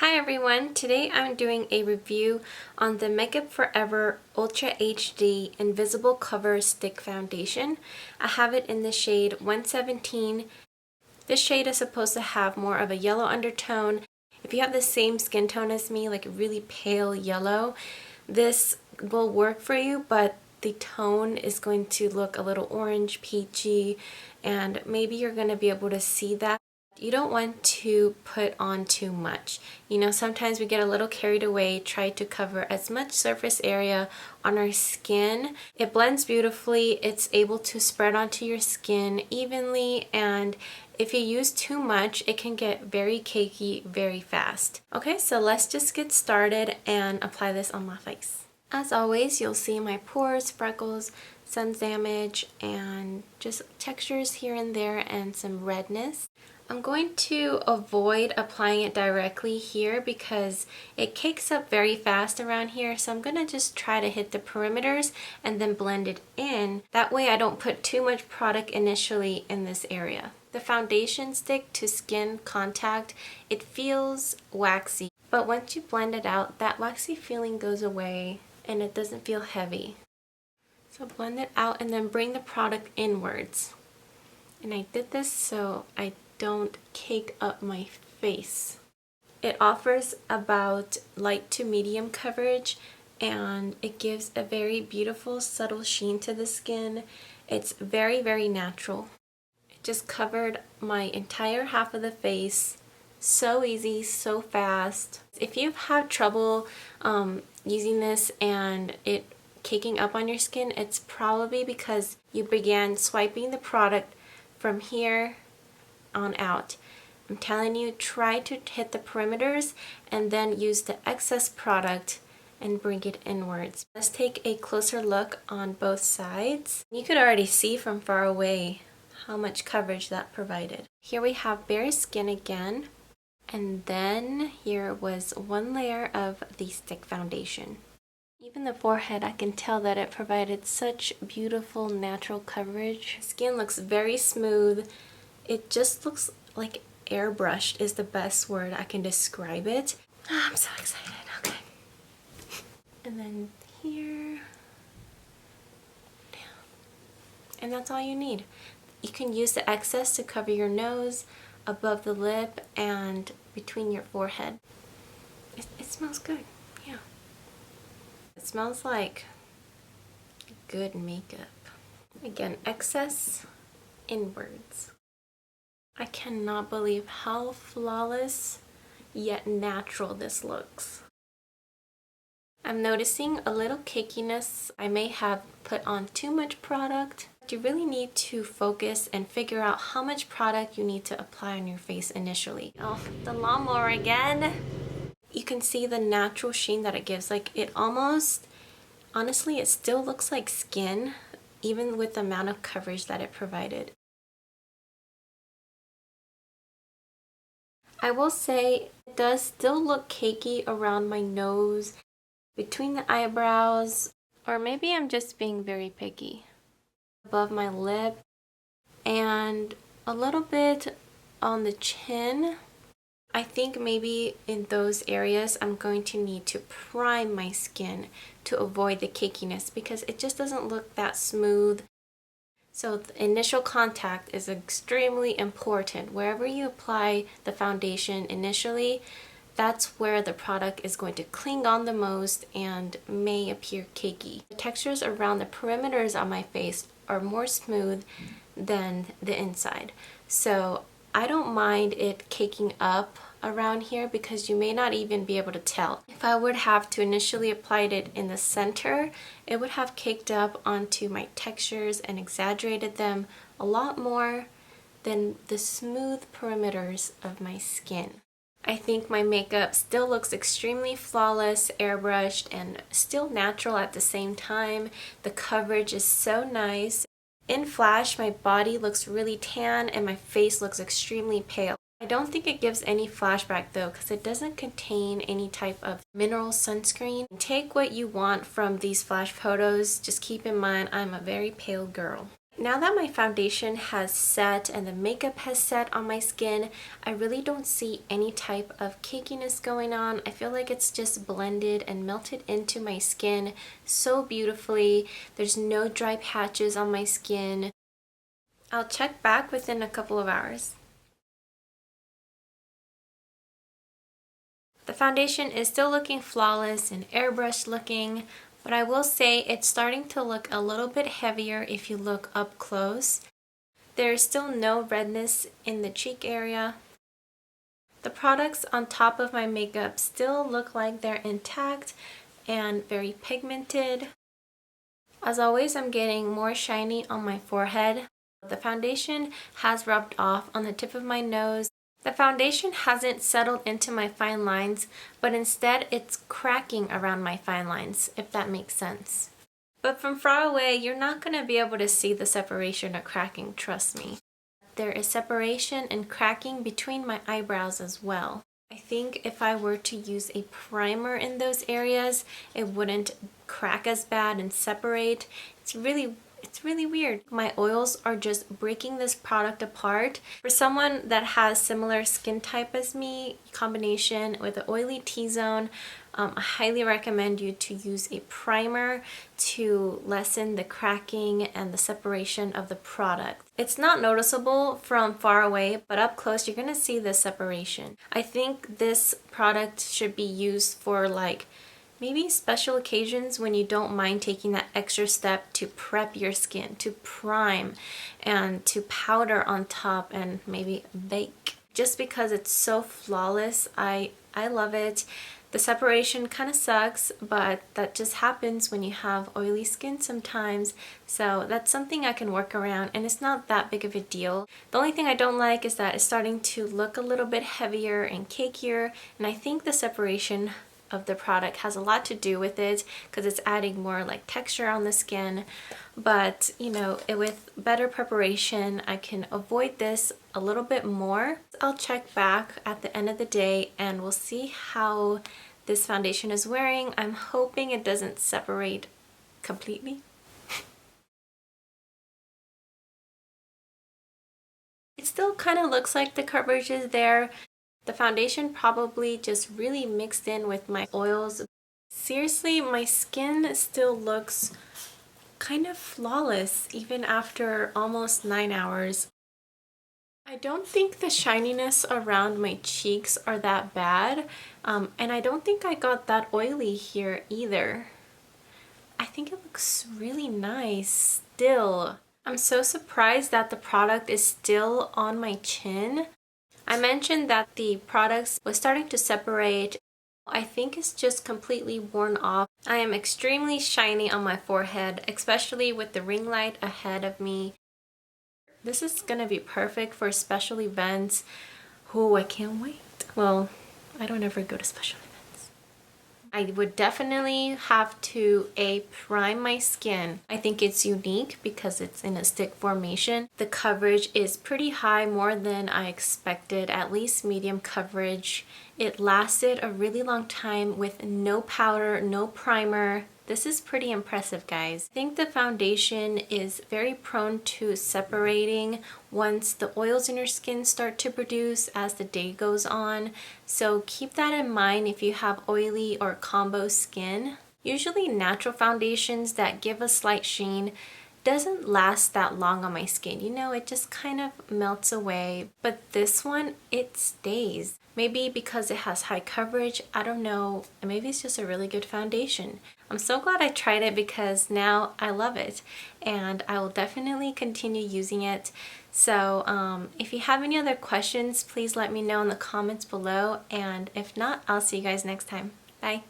Hi everyone, today I'm doing a review on the Makeup Forever Ultra HD Invisible Cover Stick Foundation. I have it in the shade 117. This shade is supposed to have more of a yellow undertone. If you have the same skin tone as me, like a really pale yellow, this will work for you, but the tone is going to look a little orange, peachy, and maybe you're going to be able to see that. You don't want to put on too much. You know, sometimes we get a little carried away, try to cover as much surface area on our skin. It blends beautifully, it's able to spread onto your skin evenly, and if you use too much, it can get very cakey very fast. Okay, so let's just get started and apply this on my face. As always, you'll see my pores, freckles, sun damage, and just textures here and there and some redness. I'm going to avoid applying it directly here because it cakes up very fast around here, so I'm going to just try to hit the perimeters and then blend it in. That way I don't put too much product initially in this area. The foundation stick to skin contact, it feels waxy, but once you blend it out, that waxy feeling goes away and it doesn't feel heavy. So blend it out and then bring the product inwards. And I did this so I don't cake up my face. It offers about light to medium coverage and it gives a very beautiful subtle sheen to the skin. It's very, very natural. It just covered my entire half of the face. So easy, so fast. If you have trouble using this and it caking up on your skin, it's probably because you began swiping the product from here on out. I'm telling you, try to hit the perimeters and then use the excess product and bring it inwards. Let's take a closer look on both sides. You could already see from far away how much coverage that provided. Here we have bare skin again, and then here was one layer of the stick foundation. Even the forehead, I can tell that it provided such beautiful natural coverage. Skin looks very smooth. It just looks like airbrushed is the best word I can describe it. Oh, I'm so excited. Okay. And then here. Down. And that's all you need. You can use the excess to cover your nose, above the lip, and between your forehead. It smells good. Yeah. It smells like good makeup. Again, excess inwards. I cannot believe how flawless yet natural this looks. I'm noticing a little cakiness. I may have put on too much product. You really need to focus and figure out how much product you need to apply on your face initially. Oh, the lawnmower again. You can see the natural sheen that it gives. Like, it almost, honestly, it still looks like skin, even with the amount of coverage that it provided. I will say it does still look cakey around my nose, between the eyebrows, or maybe I'm just being very picky. Above my lip, and a little bit on the chin. I think maybe in those areas I'm going to need to prime my skin to avoid the cakiness because it just doesn't look that smooth. So the initial contact is extremely important. Wherever you apply the foundation initially, that's where the product is going to cling on the most and may appear cakey. The textures around the perimeters on my face are more smooth than the inside. So I don't mind it caking up around here because you may not even be able to tell. If I would have to initially applied it in the center, it would have caked up onto my textures and exaggerated them a lot more than the smooth perimeters of my skin. I think my makeup still looks extremely flawless, airbrushed, and still natural at the same time. The coverage is so nice. In flash, my body looks really tan and my face looks extremely pale. I don't think it gives any flashback though because it doesn't contain any type of mineral sunscreen. Take what you want from these flash photos. Just keep in mind I'm a very pale girl. Now that my foundation has set and the makeup has set on my skin, I really don't see any type of cakiness going on. I feel like it's just blended and melted into my skin so beautifully. There's no dry patches on my skin. I'll check back within a couple of hours. The foundation is still looking flawless and airbrush looking, but I will say it's starting to look a little bit heavier if you look up close. There is still no redness in the cheek area. The products on top of my makeup still look like they're intact and very pigmented. As always, I'm getting more shiny on my forehead. The foundation has rubbed off on the tip of my nose. The foundation hasn't settled into my fine lines, but instead it's cracking around my fine lines, if that makes sense. But from far away, you're not going to be able to see the separation or cracking, trust me. There is separation and cracking between my eyebrows as well. I think if I were to use a primer in those areas, it wouldn't crack as bad and separate. It's really weird. My oils are just breaking this product apart. For someone that has similar skin type as me, combination with an oily T-zone, I highly recommend you to use a primer to lessen the cracking and the separation of the product. It's not noticeable from far away, but up close you're gonna see the separation. I think this product should be used for like maybe special occasions when you don't mind taking that extra step to prep your skin, to prime and to powder on top and maybe bake. Just because it's so flawless, I love it. The separation kind of sucks, but that just happens when you have oily skin sometimes. So that's something I can work around and it's not that big of a deal. The only thing I don't like is that it's starting to look a little bit heavier and cakier, and I think the separation of the product has a lot to do with it because it's adding more like texture on the skin. But you know, with better preparation I can avoid this a little bit more. I'll check back at the end of the day and we'll see how this foundation is wearing. I'm hoping it doesn't separate completely. It still kind of looks like the coverage is there. The foundation probably just really mixed in with my oils. Seriously, my skin still looks kind of flawless even after almost 9 hours. I don't think the shininess around my cheeks are that bad, and I don't think I got that oily here either. I think it looks really nice still. I'm so surprised that the product is still on my chin. I mentioned that the products was starting to separate. I think it's just completely worn off. I am extremely shiny on my forehead, especially with the ring light ahead of me. This is gonna be perfect for special events. Oh, I can't wait. Well, I don't ever go to special events. I would definitely have to prime my skin. I think it's unique because it's in a stick formation. The coverage is pretty high, more than I expected, at least medium coverage. It lasted a really long time with no powder, no primer. This is pretty impressive, guys. I think the foundation is very prone to separating once the oils in your skin start to produce as the day goes on. So keep that in mind if you have oily or combo skin. Usually natural foundations that give a slight sheen doesn't last that long on my skin. You know, it just kind of melts away. But this one, it stays. Maybe because it has high coverage, I don't know. Maybe it's just a really good foundation. I'm so glad I tried it because now I love it and I will definitely continue using it. So if you have any other questions, please let me know in the comments below, and if not, I'll see you guys next time. Bye.